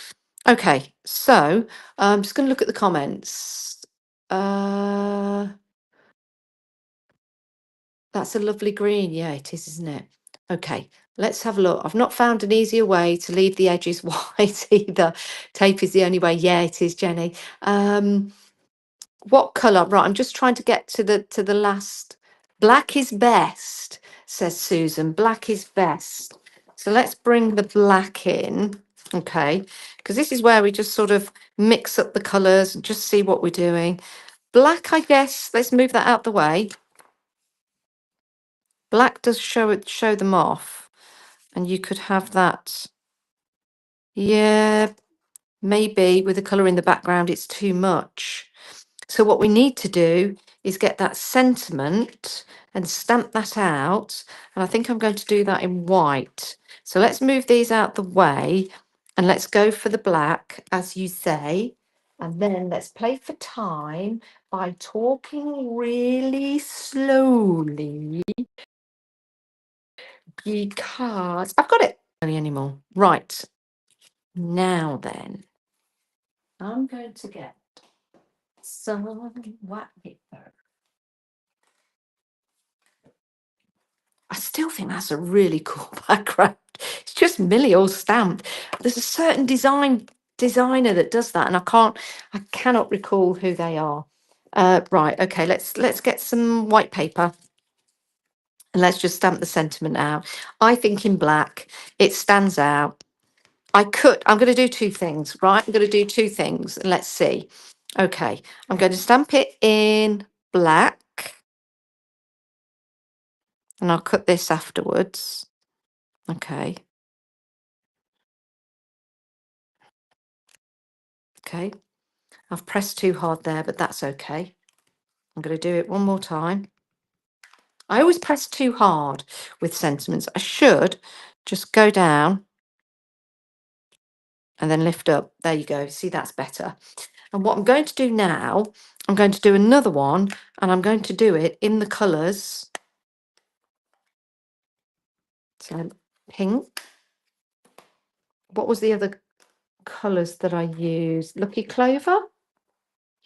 Okay, so I'm just going to look at the comments. That's a lovely green. Yeah, it is, isn't it? Okay, let's have a look. I've not found an easier way to leave the edges white either. Tape is the only way. Yeah, it is, Jenny. What colour? Right, I'm just trying to get to the last. Black is best, says Susan. Black is best. So let's bring the black in. Okay, because this is where we just sort of mix up the colours and just see what we're doing. Black, I guess. Let's move that out the way. Black does show them off, and you could have that. Yeah, maybe with the colour in the background, it's too much. So what we need to do is get that sentiment and stamp that out. And I think I'm going to do that in white. So let's move these out the way and let's go for the black, as you say. And then let's play for time by talking really slowly because I've got it anymore. Right. Now then, I'm going to get some white paper. I still think that's a really cool background. It's just Millie all stamped. There's a certain designer that does that, and I cannot recall who they are. Right, okay, let's get some white paper and let's just stamp the sentiment out. I think in black it stands out. I'm going to do two things, right? I'm going to do two things and let's see. Okay, I'm going to stamp it in black and I'll cut this afterwards. Okay. Okay. I've pressed too hard there, but that's okay. I'm going to do it one more time. I always press too hard with sentiments. I should just go down and then lift up. There you go. See, that's better. And what I'm going to do now, I'm going to do another one and I'm going to do it in the colours. So pink. What was the other colours that I used? Lucky Clover?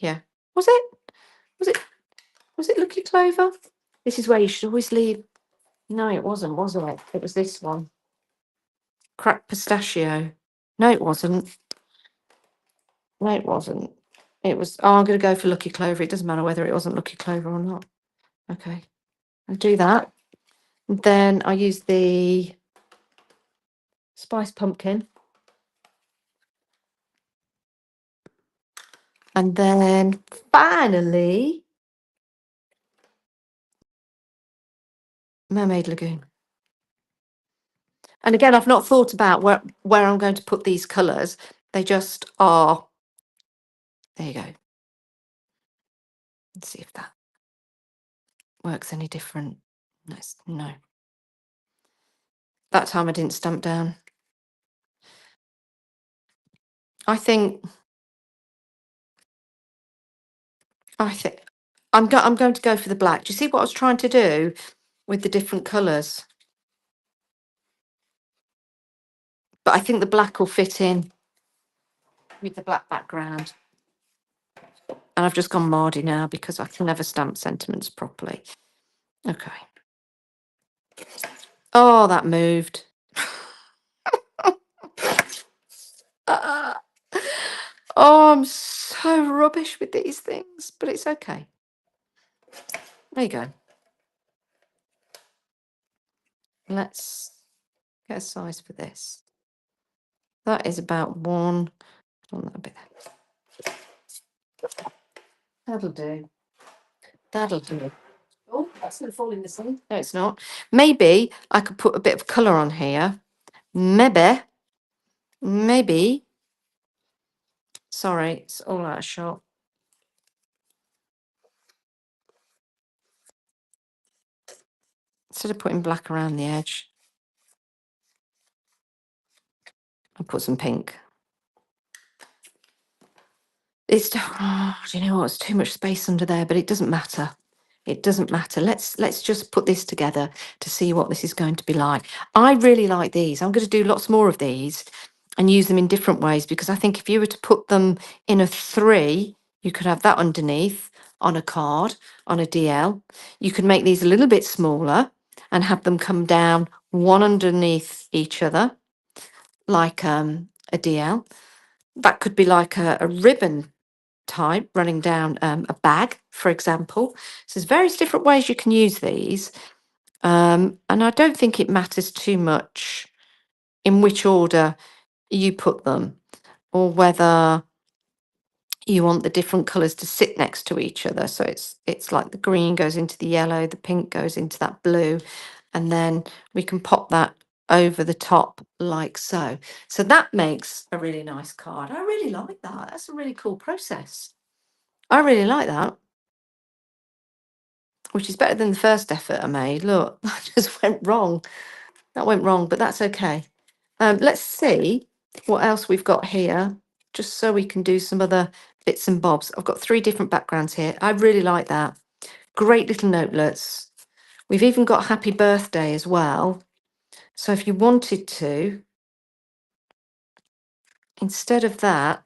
Yeah. Was it? Was it? Was it Lucky Clover? This is where you should always leave. No, it wasn't, was it? It was this one. Cracked pistachio. No, it wasn't. No, it wasn't. It was. Oh, I'm going to go for Lucky Clover. It doesn't matter whether it wasn't Lucky Clover or not. Okay. I'll do that. And then I use the spiced pumpkin. And then finally, Mermaid Lagoon. And again, I've not thought about where I'm going to put these colours. They just are. There you go. Let's see if that works any different. Nice. No. That time I didn't stamp down. I think I'm going to go for the black. Do you see what I was trying to do with the different colours? But I think the black will fit in with the black background. And I've just gone Mardy now because I can never stamp sentiments properly. Okay. Oh, that moved. Oh, I'm so rubbish with these things, but it's okay. There you go. Let's get a size for this. That is about one. That'll do. That'll do. Oh, that's going to fall in the sun. No, it's not. Maybe I could put a bit of colour on here. Maybe. Sorry, it's all out of shot. Instead of putting black around the edge, I'll put some pink. It's do you know what? It's too much space under there, but it doesn't matter. It doesn't matter. Let's just put this together to see what this is going to be like. I really like these. I'm going to do lots more of these and use them in different ways because I think if you were to put them in a 3, you could have that underneath on a card, on a DL. You could make these a little bit smaller and have them come down one underneath each other like a DL. That could be like a ribbon type running down a bag, for example. So there's various different ways you can use these. And I don't think it matters too much in which order you put them or whether you want the different colours to sit next to each other. So it's like the green goes into the yellow, the pink goes into that blue, and then we can pop that over the top like so. So that makes a really nice card. I really like that. That's a really cool process. I really like that. Which is better than the first effort I made. Look, that just went wrong. That went wrong, but that's okay. Let's see what else we've got here, just so we can do some other bits and bobs. I've got 3 different backgrounds here. I really like that. Great little notelets. We've even got happy birthday as well. So if you wanted to, instead of that,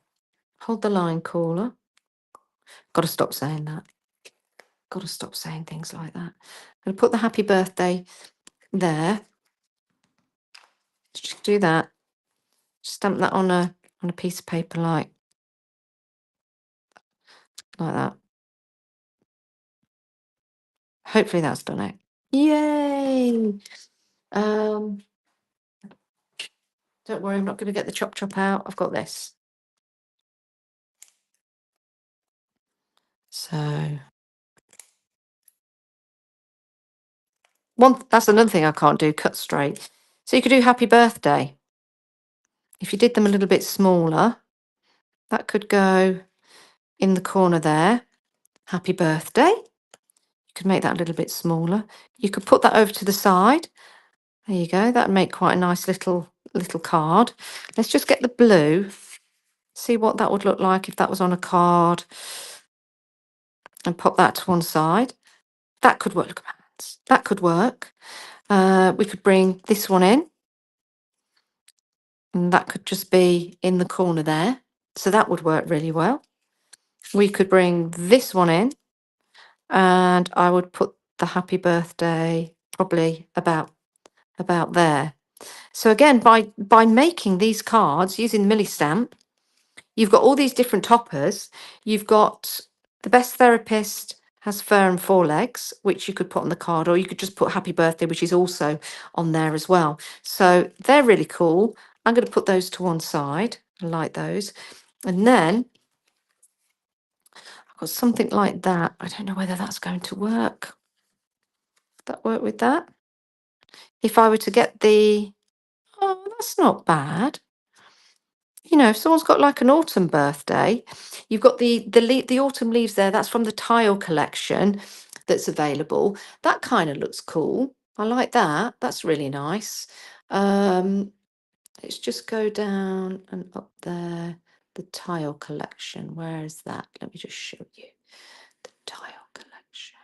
hold the line caller. Got to stop saying that. Got to stop saying things like that. I'm going to put the happy birthday there. Just do that. Stamp that on a piece of paper like that. Hopefully that's done it. Yay! Don't worry, I'm not going to get the chop out. I've got this. So that's another thing I can't do, cut straight. So you could do happy birthday. If you did them a little bit smaller, that could go in the corner there. Happy birthday. You could make that a little bit smaller. You could put that over to the side. There you go. That'd make quite a nice little card. Let's just get the blue. See what that would look like if that was on a card. And pop that to one side. That could work. Look at my hands. That could work. We could bring this one in. And that could just be in the corner there. So that would work really well. we could bring this one in, and I would put the happy birthday probably about there. So again, by making these cards using the Millie stamp, you've got all these different toppers. You've got the best therapist has fur and forelegs, which you could put on the card, or you could just put happy birthday, which is also on there as well. So they're really cool. I'm going to put those to one side. I like those. And then I've got something like that. I don't know whether that's going to work. That work with that? If I were to get the, oh, that's not bad. You know, if someone's got like an autumn birthday, you've got the autumn leaves there. That's from the tile collection that's available. That kind of looks cool. I like that. That's really nice. Let's just go down and up there. The tile collection. Where is that? Let me just show you the tile collection.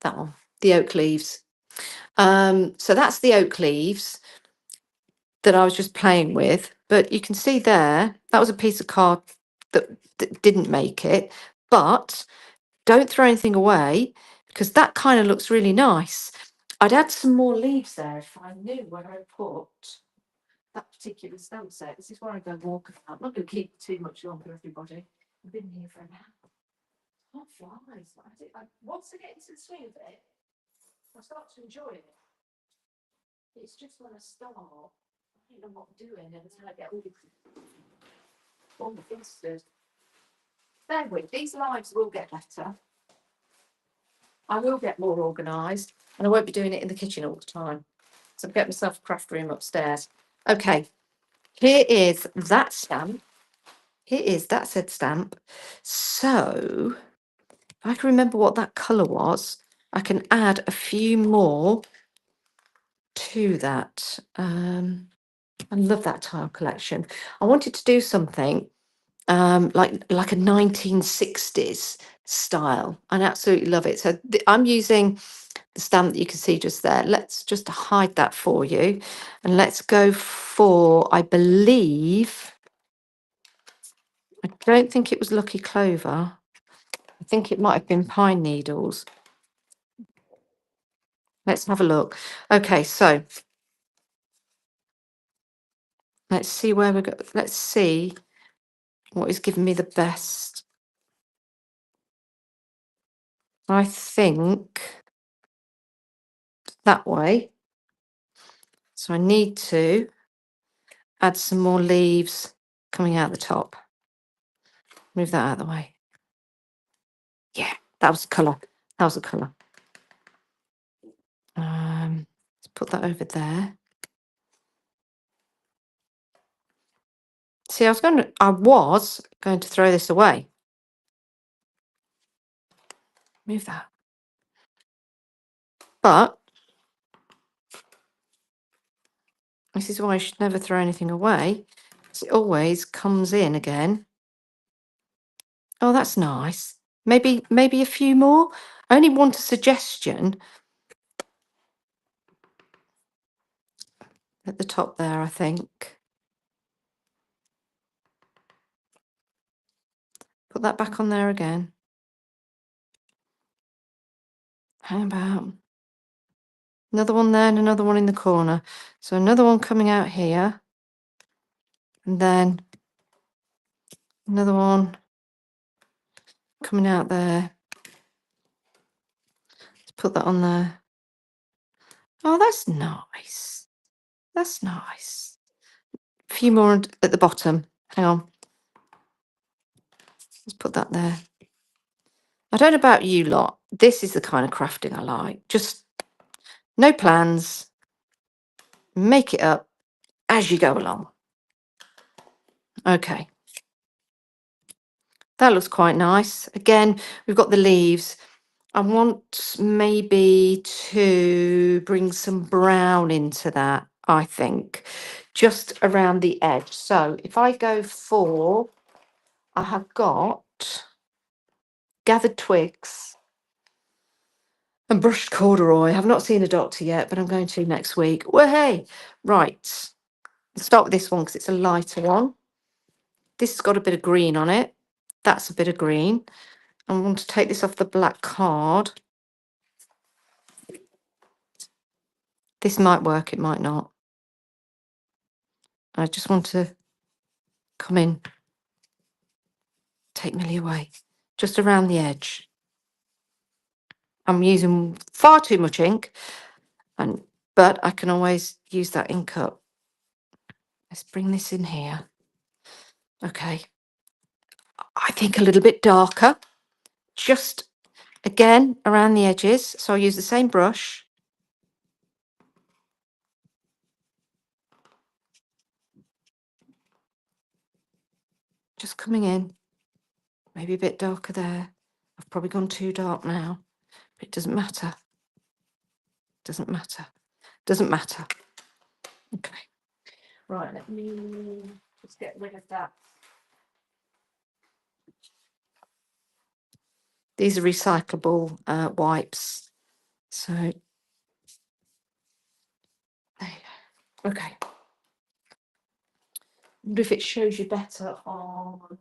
That one, the oak leaves. So that's the oak leaves that I was just playing with, but you can see there, that was a piece of card that didn't make it, but don't throw anything away because that kind of looks really nice. I'd add some more leaves there if I knew where I put that particular stamp set. This is where I go walk about. I'm not going to keep it too much longer, everybody. I've been here for an hour. Time flies. Once I get into the swing of it, I start to enjoy it. It's just when I start, I don't know what I'm doing until I get all the flustered. Bear with, these lives will get better. I will get more organised, and I won't be doing it in the kitchen all the time. So I'll get myself a craft room upstairs. Okay, here is that stamp. Here is that said stamp. So if I can remember what that colour was, I can add a few more to that. I love that tile collection. I wanted to do something like a 1960s style. I absolutely love it. So I'm using the stamp that you can see just there. Let's just hide that for you, and let's go for, I believe, I don't think it was Lucky Clover. I think it might have been Pine Needles. Let's have a look. Okay, so let's see where we go. Let's see what is giving me the best. I think that way. So I need to add some more leaves coming out the top. Move that out of the way. Yeah, that was the colour. That was the colour. Let's put that over there. See, I was going to throw this away. Move that. But this is why I should never throw anything away. It always comes in again. Oh, that's nice. Maybe a few more. I only want a suggestion at the top there, I think. Put that back on there again. How about another one there and another one in the corner? So another one coming out here. And then another one coming out there. Let's put that on there. Oh, that's nice. That's nice. A few more at the bottom. Hang on. Let's put that there. I don't know about you lot. This is the kind of crafting I like. Just no plans. Make it up as you go along. Okay. That looks quite nice. Again, we've got the leaves. I want maybe to bring some brown into that, I think, just around the edge. So if I go for, I have got gathered twigs and brushed corduroy. I've not seen a doctor yet, but I'm going to next week. Well, hey, right. Let's start with this one because it's a lighter one. This has got a bit of green on it. That's a bit of green. I want to take this off the black card. This might work, it might not. I just want to come in, take Millie away, just around the edge. I'm using far too much ink, but I can always use that ink up. Let's bring this in here. Okay. I think a little bit darker, just again around the edges. So I'll use the same brush. Just coming in, maybe a bit darker there. I've probably gone too dark now, but it doesn't matter. Doesn't matter. Doesn't matter. Okay. Right, let me just get rid of that. These are recyclable wipes. So, there you go. Okay. I wonder if it shows you better on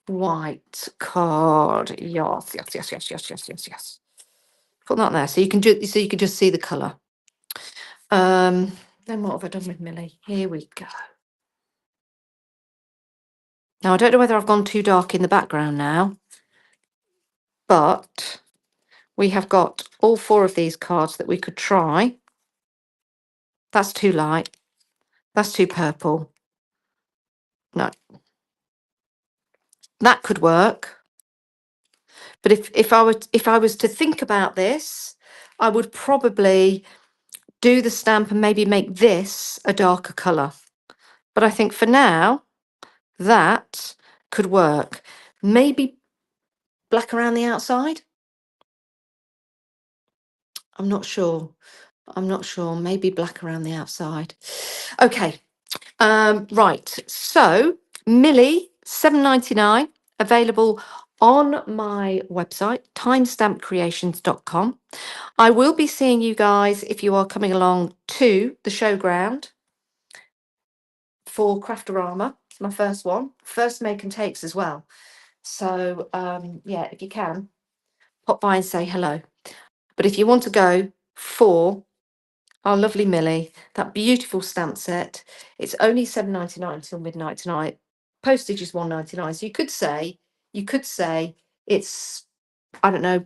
white card. Yes, yes, yes, yes, yes, yes, yes, yes. Put that there so you can just see the colour. Then what have I done with Millie? Here we go. Now I don't know whether I've gone too dark in the background now, but we have got all 4 of these cards that we could try. That's too light. That's too purple. No. That could work. But if I was to think about this, I would probably do the stamp and maybe make this a darker colour. But I think for now, that could work. Maybe black around the outside? I'm not sure. I'm not sure. Maybe black around the outside. Okay. Right. So Millie, $7.99, available on my website, timestampcreations.com. I will be seeing you guys if you are coming along to the showground for Craftorama, my first one, first make and takes as well. So yeah, if you can, pop by and say hello. But if you want to go for our lovely Millie, that beautiful stamp set, it's only $7.99 till midnight tonight. Postage is $1.99. So you could say it's, I don't know,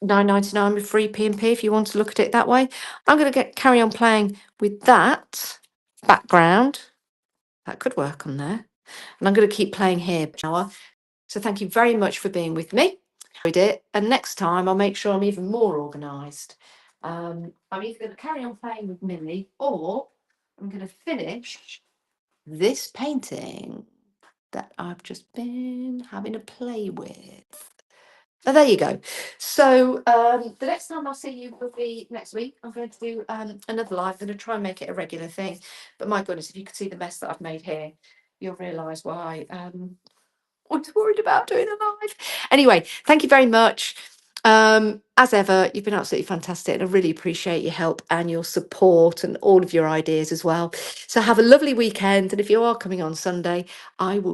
$9.99 with free P&P if you want to look at it that way. I'm going to carry on playing with that background. That could work on there. And I'm going to keep playing here. So thank you very much for being with me. I did it. And next time I'll make sure I'm even more organised. I'm either going to carry on playing with Millie or I'm going to finish this painting that I've just been having a play with. So there you go. So the next time I'll see you will be next week. I'm going to do another live. I'm going to try and make it a regular thing. But my goodness, if you could see the mess that I've made here, you'll realise why I was worried about doing a live. Anyway, thank you very much. As ever, you've been absolutely fantastic and I really appreciate your help and your support and all of your ideas as well. So have a lovely weekend. And if you are coming on Sunday, I will